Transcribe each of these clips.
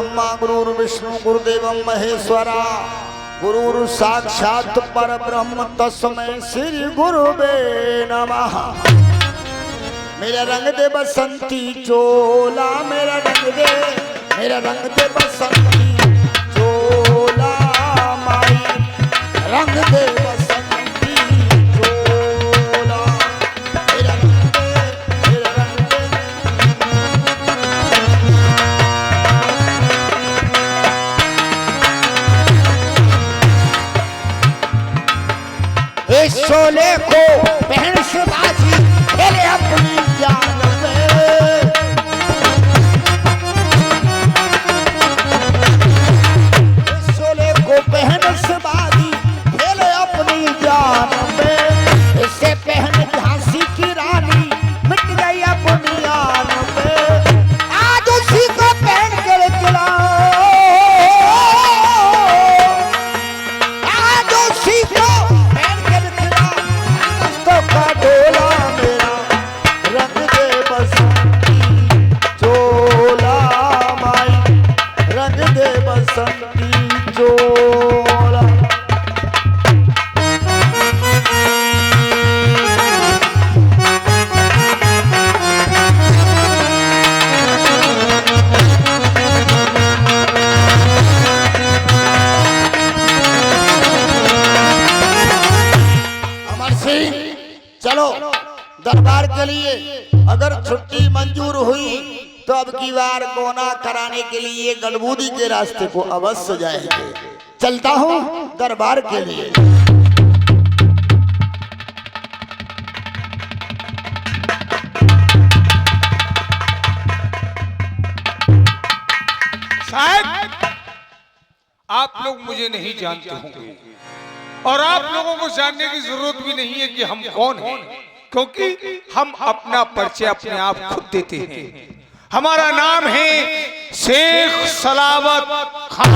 ब्रह्मा गुरुर्विष्णु गुरुदेवं महेश्वरा गुरुर् साक्षात् परब्रह्म तस्मै श्री गुरुवे नमः। मेरा रंग दे बसंती चोला, मेरा रंग दे बसंती चोला माई, रंग दे बसंती चोला, मेरा रंग दे। इस शोले को पहन से बाजी खेले अपनी जान पे, इस शोले को पहन से बाजी खेले अपनी जान पे, इसे पहन झांसी की रानी मिट गई अपनी आन पे, आज उसी को पहन कर चलाओ, आज उसी को का डोला, मेरा रंग दे बसंती चोला माई, रंग दे बसंती चोला। अमर सिंह चलो दरबार के लिए अगर छुट्टी मंजूर हुई तो अब की बार कोना कराने के लिए गड़बूदी के रास्ते को अवश्य जाएंगे। चलता हूँ दरबार के लिए। शायद आप लोग मुझे नहीं जानते होंगे और आप लोगों को जानने की जरूरत भी नहीं है कि हम कौन हैं, क्योंकि हम अपना परिचय अपने आप खुद देते हैं। हमारा नाम है शेख सलावत खान।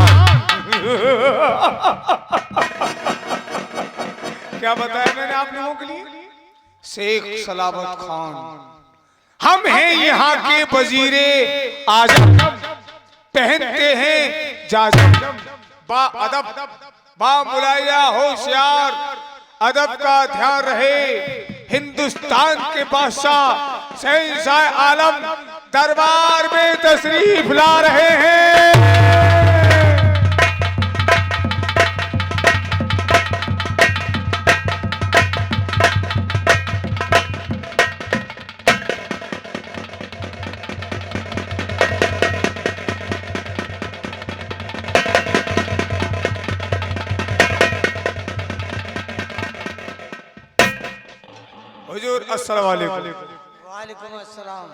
क्या बताया मैंने आप लोगों के लिए? शेख सलावत खान। हम हैं यहाँ के वजीरे आजम, पहनते हैं जाजम, बा अदब बा मुलाया होशियार, अदब का ध्यान रहे, हिंदुस्तान के बादशाह शहंशाह आलम दरबार में तशरीफ ला रहे हैं। हुजूर अस्सलाम वालेकुम। वालेकुम अस्सलाम।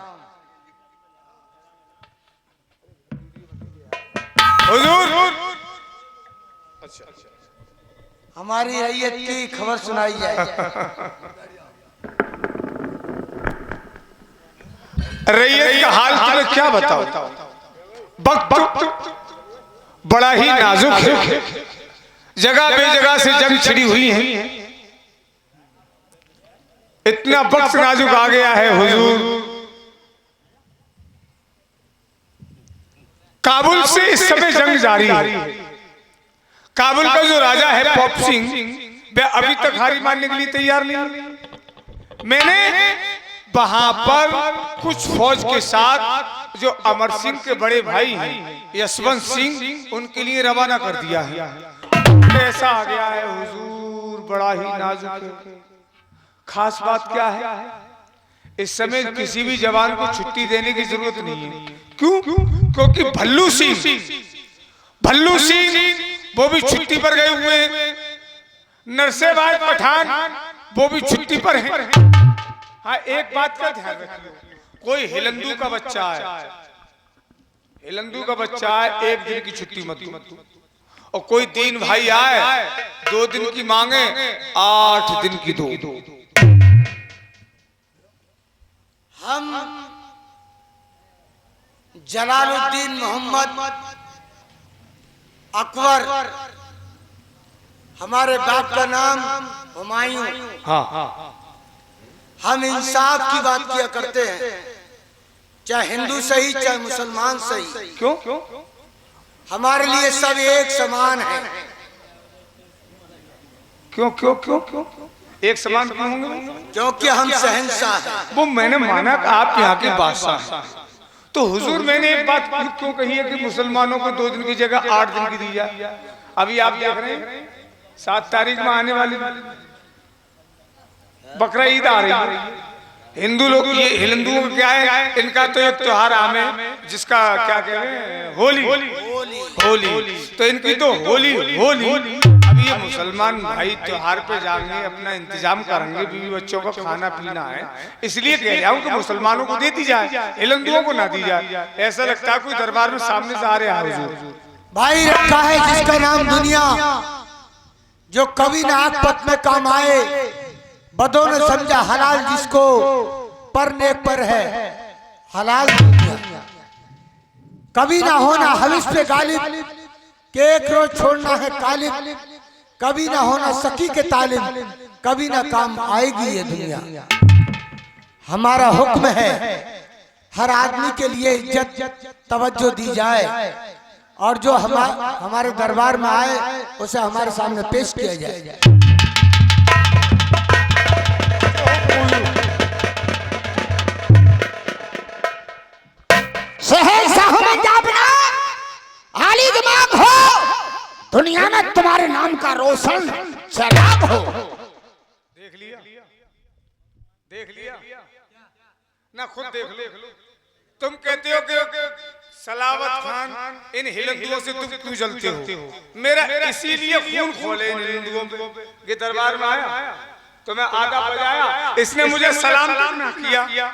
हुजूर अच्छा हमारी रैयत की खबर सुनाई जाए। रैयत का हाल तुम्हें क्या बताओ? वक्त बड़ा ही नाजुक है, जगह बेजगह से जंग छिड़ी हुई है, इतना वक्त नाजुक आ गया है हुजूर। काबुल से इस समय जंग जारी है। काबुल का जो राजा है पॉप सिंह, वह अभी तक हारी मानने के लिए तैयार नहीं। मैंने वहां पर कुछ फौज के साथ जो अमर सिंह के बड़े भाई हैं यशवंत सिंह, उनके लिए रवाना कर दिया है। ऐसा आ गया है हुजूर, बड़ा ही नाजुक है। खास बात क्या है, इस समय किसी भी जवान को छुट्टी देने की जरूरत नहीं है। क्यों? क्योंकि भल्लू सिंह वो भी छुट्टी पर गए हुए हैं, नरसेबाज पठान वो भी छुट्टी पर हैं। हाँ, एक बात का ध्यान रखिए, कोई हिलंदू का बच्चा है, हिलंदू का बच्चा है, एक दिन की छुट्टी मत दो, और कोई दीन भाई आए 2 दिन की मांगे 8 दिन की दो। हम जलालुद्दीन मोहम्मद अकबर, हमारे बाप का नाम हुमायूं। हाँ, हम इंसाफ की बात किया करते हैं, चाहे हिंदू सही चाहे मुसलमान सही। क्यों? हमारे लिए सब एक समान है। क्यों क्यों क्यों क्यों एक समान क्यों होंगे? क्योंकि हम शहंशाह हैं। वो मैंने माना कि आप यहाँ के बादशाह हैं। तो हुजूर मैंने एक बात क्यों कही है कि मुसलमानों को 2 दिन की जगह 8 दिन की दी जाए? अभी आप देख रहे हैं 7 तारीख में आने वाली बकरा ईद आ रही है। हिंदू लोग, ये हिंदुओं का क्या है, इनका तो एक त्योहार आम है जिसका क्या कहते हैं, होली। तो इनकी तो होली। अभी ये मुसलमान भाई त्योहार पे जाएंगे, अपना इंतजाम करेंगे, बीवी बच्चों का खाना पीना है, इसलिए कह रहा हूँ कि मुसलमानों को दे दी जाए, हिंदुओं को ना दी जाए। ऐसा लगता है कोई दरबार में सामने से आ रहे हैं हुजूर। भाई रखा है जिसका नाम दुनिया, जो कभी ना आखिरत में काम आए, बदों ने समझा हलाल जिसको, पर नेक पर है हलाल दुनिया। कभी ना होना हविस पे गालिब, के एक रोज छोड़ना है कालिब, कभी ना होना सकी के तालिब, कभी ना काम आएगी ये दुनिया। हमारा हुक्म है हर आदमी के लिए इज्जत तवज्जो दी जाए, और जो हमारे दरबार में आए उसे हमारे सामने पेश किया जाए। आली दिमाग हो, दुनिया में तुम्हारे नाम का रोशन चराग हो। देख लिया ना, खुद देख लो। तुम कहते हो कि सलावत खान इन हिंदुओं से तुम क्यों जलते हो? मेरा इसीलिए खून खोले इन हिंदुओं के दरबार में आया तो मैं आधा बजाया, इसने मुझे सलाम ना किया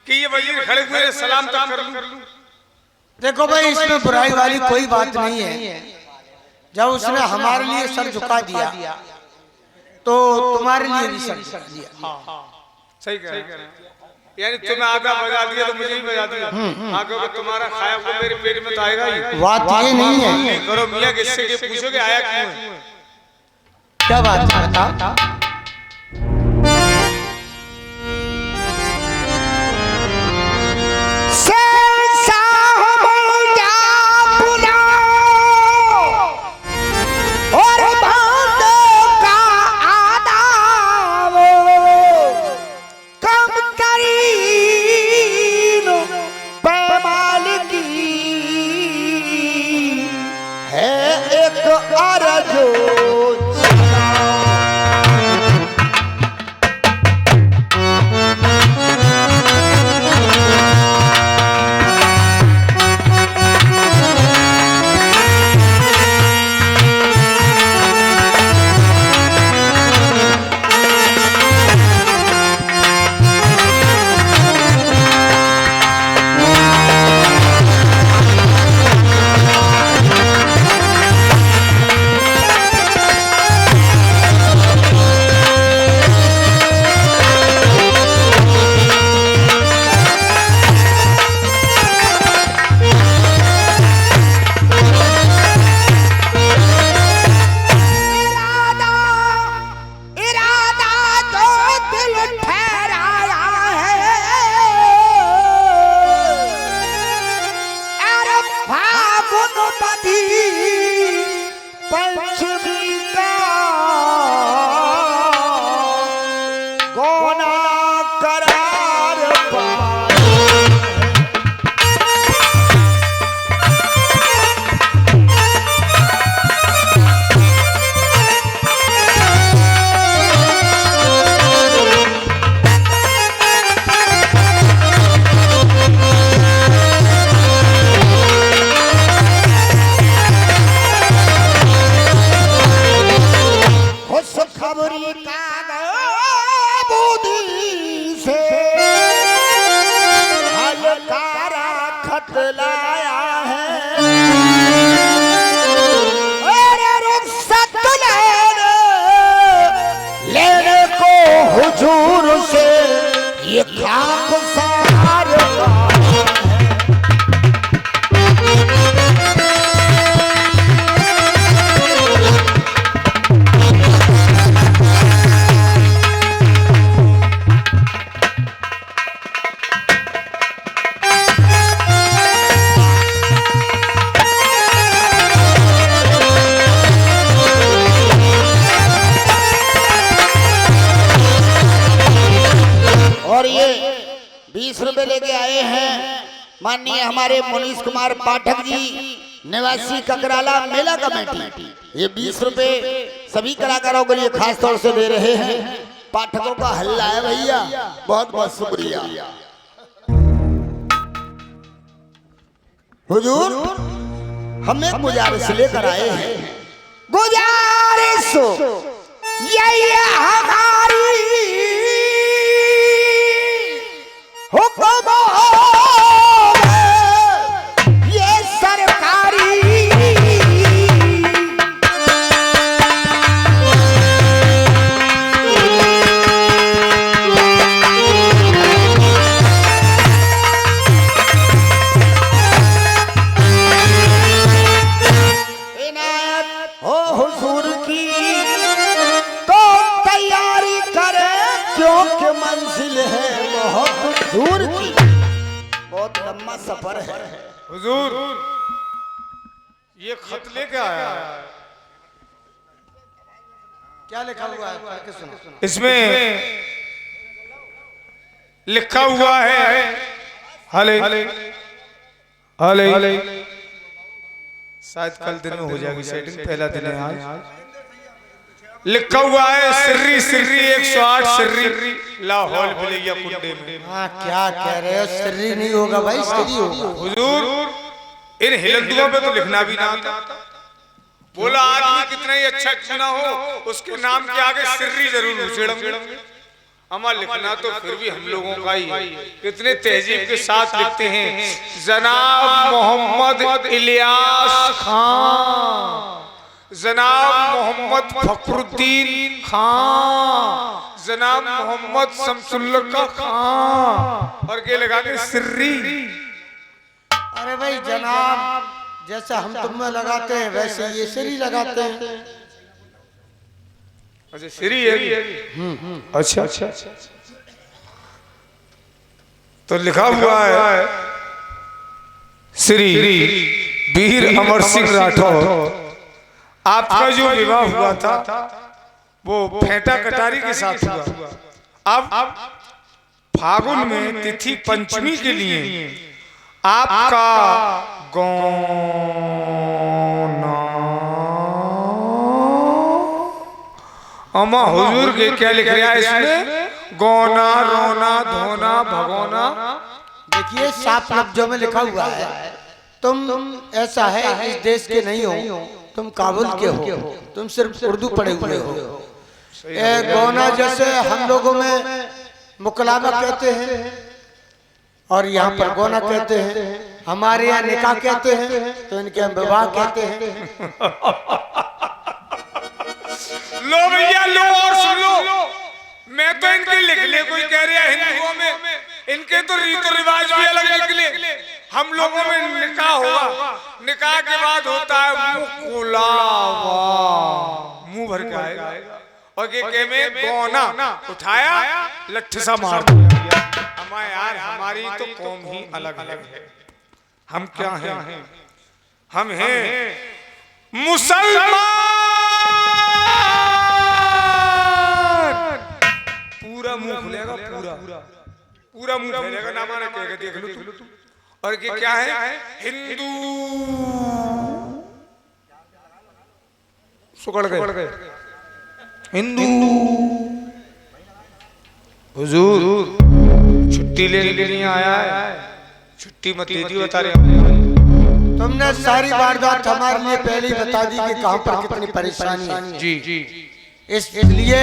कि ये वजीर खड़े हुए सलाम तक कर लूं। देखो भाई, इसमें बुराई वाली कोई बात नहीं है। जब उसने हमारे लिए सर झुका दिया तो तुम्हारे लिए भी सर झुका दिया। सही कह रहे हैं। यानी तुम्हें आधा बजा दिया तो मुझे भी बजा दिया। हाँ, क्योंकि तुम्हारा खाया हुआ मेरे पेट में तो आएगा ही। बात ये नहीं है। करो मियाँ, किससे के पूछोगे आया क्यों है? क्या बात है बताओ। 20 रुपए लेके आए हैं माननीय हमारे मनीष कुमार पाठक जी, निवासी ककराला मेला कमेटी। ये 20 रुपए सभी कलाकारों के लिए खास तौर से दे रहे हैं। पाठकों का हल्ला है भैया, बहुत बहुत शुक्रिया। हुजूर, हम एक गुजारिश लेकर आए हैं। गुजारिश यही हमारी हुक्म ये सरकारी इनायत हो हुजूर की, तो तैयारी करें क्योंकि मंजिल है बहुत दूर की, बहुत लंबा सफर है। हुजूर ये खत लेके आया है। क्या लिखा हुआ है? पढ़ के सुनो। इसमें लिखा हुआ है हले हले हले, शायद कल दिन में हो जाएगी सेटिंग, पहला दिन है आज। लिखा हुआ है सिर्री सिर्री 108 सिर्री लाहौल भलैया कुंडे में। हाँ, क्या कह रहे हो? सिर्री नहीं होगा भाई, सिर्री होगा। हुजूर इन हिलंदुओं पे तो लिखना भी ना आता। बोला आदमी कितना ही अच्छा क्यों ना हो, उसके नाम के आगे सिर्री जरूर उछेड़ेंगे। हमारा लिखना तो फिर भी हम लोगों का ही है। कितने तहजीब के साथ लिखते हैं, जनाब मोहम्मद इलियास खान, जनाब मोहम्मद फखरुद्दीन खान, जनाब मोहम्मद शमसुल्लाह खान, और के लगा के सिर्री। अरे भाई जनाब, जैसा हम तुम में लगाते हैं वैसे ये सिरी लगाते हैं। अच्छा सिरी है। अच्छा अच्छा तो लिखा हुआ है श्री वीर अमर सिंह राठौर, आपका जो विवाह हुआ था वो फेंटा कटारी के साथ हुआ। अब फागुन में तिथि पंचमी के लिए आपका गौना अम्मा हुजूर के क्या लिख रहा है इसमें? गौना रोना धोना भगोना। देखिए साफ लफ्जों में लिखा हुआ है, तुम ऐसा है इस देश के नहीं हो, तुम काबुल के हो, तुम सिर्फ उर्दू पढ़े हुए हो। गौना जैसे हम लोगों में मुकलामा कहते हैं और यहाँ पर गौना कहते हैं, हमारे यहाँ निकाह कहते हैं, तो इनके यहाँ विवाह कहते हैं। लो भैया लो और सुन लो, मैं तो इनके लिखने कोई कह रहा है हिंदुओं में, इनके तो रीत रिवाज भी अलग निकले। हम लोगों में निकाह होगा, निकाह के बाद होता है मुकुलावा, मुंह भर के आएगा और के में गौना उठाया लठ सा मार दिया। हमारे यार हमारी तो कौम ही अलग है। हम क्या हैं? हम हैं मुसलमान। पूरा मुंह खुलेगा, पूरा मुंह फैलेगा, ना माने कहेगा देख लो तुम। और ये क्या है? हिंदू। सुकड़ गए हिंदू। हुजूर छुट्टी लेने के लिए आया है, छुट्टी मत दीजिए बता रहे। तुमने सारी वारदात हमारे लिए पहले ही बता दी कि कहां पर कितनी परेशानी है। जी जी, इसलिए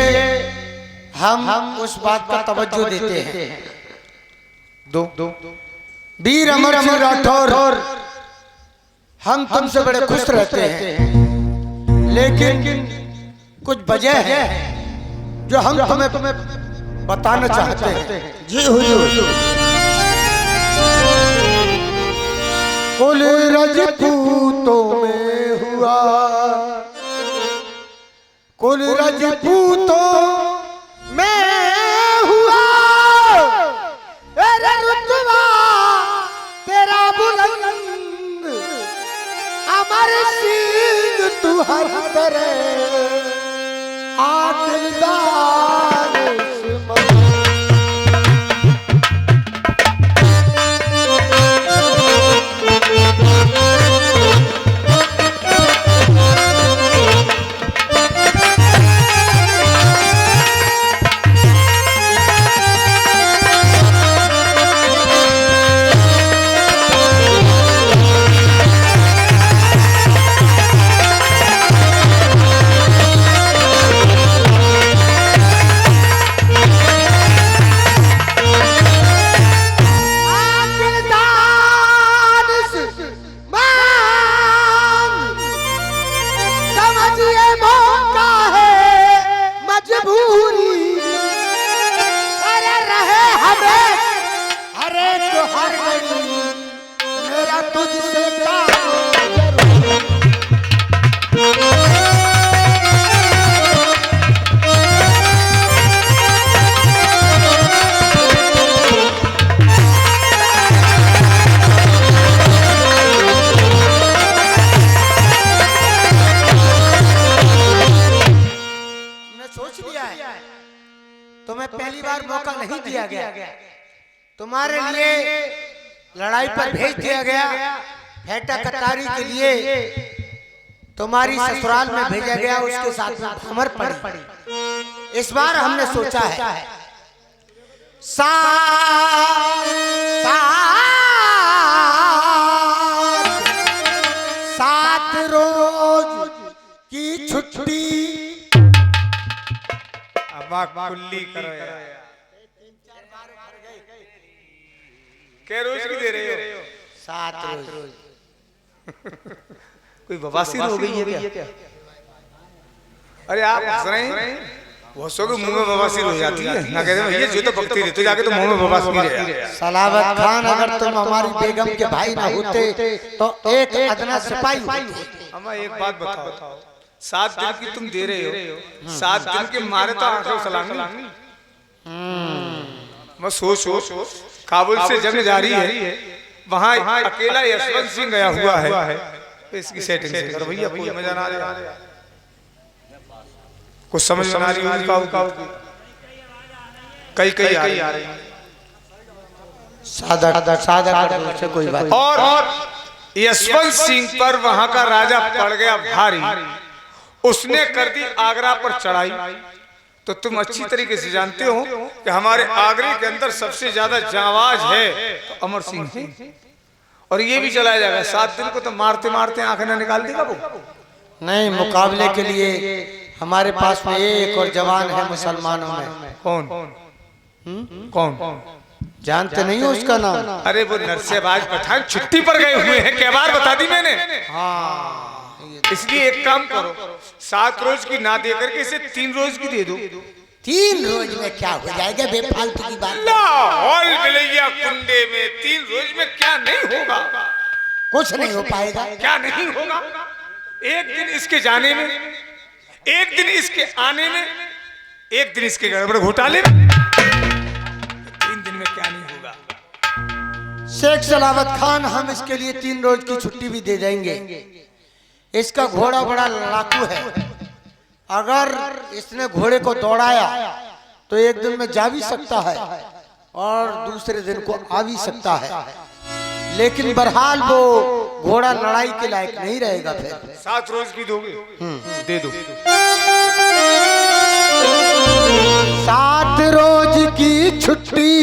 हम उस बात का तवज्जो देते हैं। दो वीर अमर सिंह राठौर, हम तुमसे बड़े खुश रहते हैं, लेकिन कुछ वजह है जो हम तुम्हें बताना चाहते हैं। जी हुजूर। कुल रजपूतों में हुआ, कुल रजपूतों में हुआ रुतबा तेरा बुलंद, अमर सिंह तू हर तरह आदिलदार तुझसे काम जरूर। सोच लिया है, तुम्हें पहली बार मौका नहीं दिया गया, तुम्हारे लिए लड़ाई पर भेज दिया गया, फेटा कटारी के लिए तुम्हारी ससुराल में भेजा गया, उसके साथ में भमर पड़ी। इस बार हमने सोचा है सात रोज की छुट्टी। खुली करो यार, क्या रोज की दे रहे हो? 7 रोज। कोई बवासीर हो गई है क्या? अरे आप हंस रहे हैं, बहुत सौ के मुंह में बवासीर हो जाती है ना, कहते हैं ये जो तो भक्ति रहती, जाके तो मुंह में बवासीर है। सलावत खान, अगर तुम हमारी बेगम के भाई ना होते तो एक अदना सिपाही होते। हमें एक बात बताओ, 7 दिन की तुम दे रहे हो, 7 दिन के मारे तो आंखें सलामी। मैं सोच काबुल से जंग जारी है, वहाँ अकेला यशवंत सिंह गया हुआ है, तो इसकी सेटिंग से करो भैया, कोई मजा ना आ रहा, कुछ समझ में आ रही है, कई आ रही है, सादा से कोई बात। और यशवंत सिंह पर वहां का राजा पड़ गया भारी, उसने कर दी आगरा पर चढ़ाई। तो तुम अच्छी तरीके से जानते हो कि हमारे आगरे के अंदर सबसे ज्यादा जांबाज है तो अमर सिंह है, और ये भी चलाया जाएगा। 7 दिन को तो मारते मारते आंखें ना निकाल देगा वो। नहीं, मुकाबले के लिए हमारे पास में एक और जवान है मुसलमानों में। कौन? जानते नहीं हो उसका नाम? अरे वो नरसेबाज पठान छुट्टी पर गए हुए हैं, क्या बार बता दी मैंने। हाँ, इसलिए एक काम करो, 7 रोज की ना दे करके इसे 3 रोज की दे दो। 3 रोज में क्या हो जाएगा, बेफालतू की बात। लाहौल मिलैया कुंडे में 3 रोज में क्या नहीं होगा? कुछ नहीं हो पाएगा। क्या नहीं होगा? एक दिन इसके जाने में, एक दिन इसके आने में, एक दिन इसके गड़बड़ घोटाले में, 3 दिन में क्या नहीं होगा? शेख सलावत खान, हम इसके लिए 3 रोज की छुट्टी भी दे देंगे। इसका घोड़ा बड़ा लड़ाकू है, अगर इसने घोड़े को दौड़ाया तो एक दिन में जा भी सकता है और दूसरे दिन को आ भी सकता है, लेकिन बहरहाल वो घोड़ा लड़ाई के लायक नहीं रहेगा। फिर 7 रोज की दोगे? दे दो। 7 रोज की छुट्टी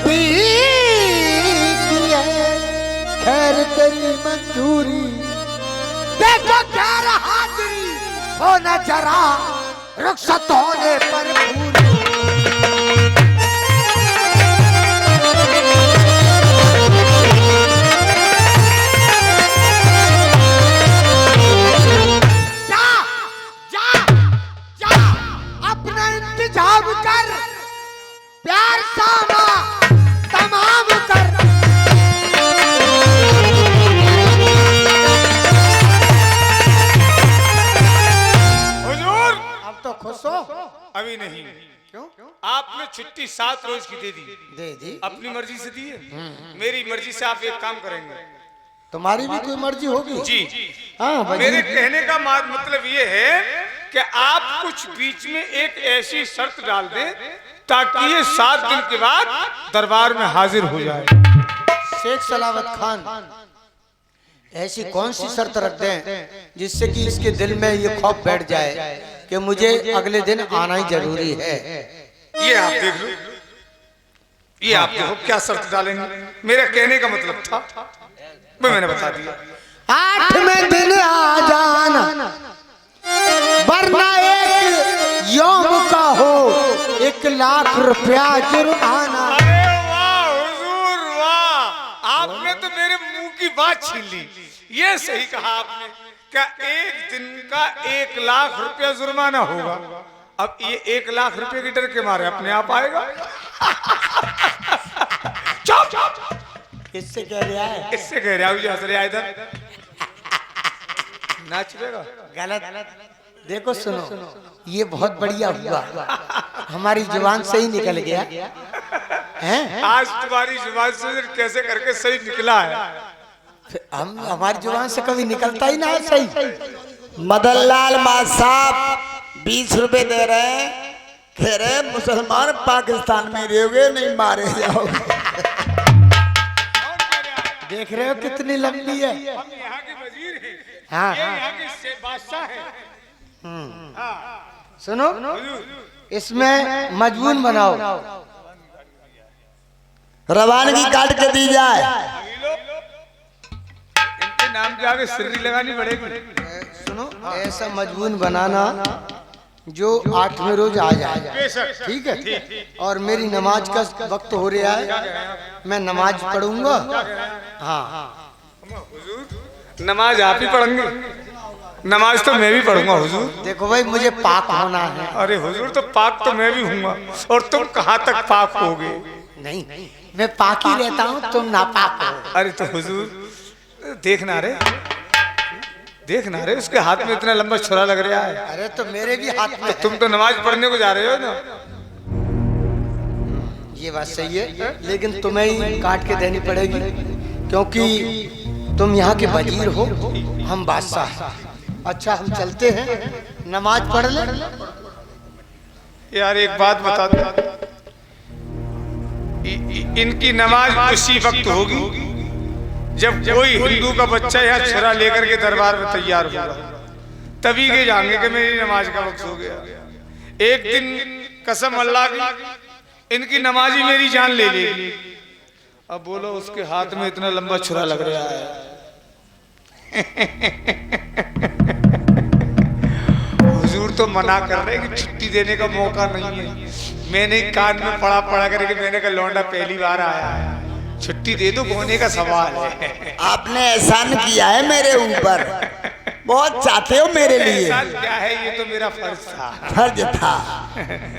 की है, खैर तेरी मंजूरी। देखो क्या हाजिरी हो न जरा, रुखसत होने पर पूरी। जा अपना इंतजाम कर, प्यार सामा तमाम कर। तो खुश हो? अभी नहीं। क्यों? आपने छुट्टी 7 रोज की दे दी, अपनी मर्जी से दी है। मेरी मर्जी से आप एक काम करेंगे। तुम्हारी भी कोई मर्जी होगी? जी हाँ, मेरे कहने का मतलब ये है कि आप कुछ बीच में एक ऐसी शर्त डाल दें ताकि ये 7 दिन के बाद दरबार में हाजिर हो जाए। शेख सलावत खान, ऐसी कौन सी शर्त रख दें जिससे कि इसके दिल में ये खौफ बैठ जाए कि मुझे अगले दिन आना ही जरूरी है। ये आप देख लो, ये आप देखो क्या शर्त डालेंगे। मेरा कहने का मतलब था, मैंने बता दिया। 8वें दिन आ जाना, वरना एक यौम का हो 1 लाख रुपया जुर्माना। अरे वाह हुजूर वाह, आपने तो मेरे मुंह की बात छीन ली। ये सही कहा आपने, क्या 1 दिन का 1 लाख रुपया जुर्माना होगा। अब ये 1 लाख रुपए के डर के मारे अपने आप आएगा। चुप। किससे कह रहा है? इससे कह रहा हूँ जो हंस रहा है इधर। नाच पेगा गलत। देखो सुनो, ये बहुत बढ़िया हुआ, हमारी जुबान से ही निकल गया हैं? आज तुम्हारी जुबान से कैसे करके सही निकला है। हम हमारी जुबान से कभी निकलता ही ना है सही। मदनलाल मां साहब 20 रुपए दे रहे हैं, कह रहे मुसलमान पाकिस्तान में रहोगे नहीं मारे जाओगे। देख रहे हो कितनी लंबी है? हम यहाँ के वजीर हैं, हाँ ये यहाँ के बादशाह हैं। सुनो, इसमें मजबून बनाओ, रवानगी काट के दी जाए। इनके नाम के आगे सिर्री लगानी पड़ेगी। सुनो, ऐसा मजबून बनाना जो 8वें रोज आ जाए, ठीक है? और मेरी नमाज का वक्त हो रहा है, मैं नमाज पढ़ूंगा। हाँ, नमाज आप ही पढ़ेंगे? नमाज तो मैं भी पढ़ूंगा हुजूर। देखो भाई, मुझे पाक होना है। अरे हुजूर, तो पाक तो मैं भी हूँगा, और तुम कहाँ तक पाक होगे? नहीं, मैं पाक ही रहता हूँ, तुम नापाक हो। अरे तो हुजूर देखना रे, उसके हाथ में इतना लंबा छुरा लग रहा है। अरे तो मेरे भी हाथ में है। तुम तो नमाज पढ़ने को जा रहे हो ना। ये बात सही है, लेकिन तुम्हें ही काट के देनी पड़ेगी, क्योंकि तुम यहाँ के वजीर हो, हम बादशाह हैं। अच्छा, हम चलते हैं, नमाज पढ़ ले। यार एक बात बता दो, इनकी नमाज उसी वक्त होगी जब कोई हिंदू का बच्चा यहाँ छुरा लेकर के दरबार में तैयार होगा, तभी के जाएंगे कि मेरी नमाज का वक्त हो गया। एक दिन कसम अल्लाह की, इनकी नमाज ही मेरी जान ले लेगी। अब बोलो, उसके हाथ में इतना लंबा छुरा लग रहा है। हुजूर तो मना कर रहे कि छुट्टी देने का मौका नहीं है। मैंने कान में पड़ा करके मैंने कहा लौंडा पहली बार आया है, छुट्टी दे दो, होने का सवाल है। आपने एहसान किया है मेरे ऊपर, बहुत चाहते हो मेरे लिए। एहसान क्या है, ये तो मेरा फर्ज था। फर्ज था।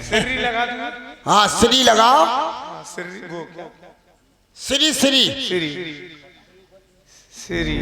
सिर्री लगा दूंगा। हाँ, श्री लगाओ। सिर्री वो क्या? श्री श्री सिरी सिरी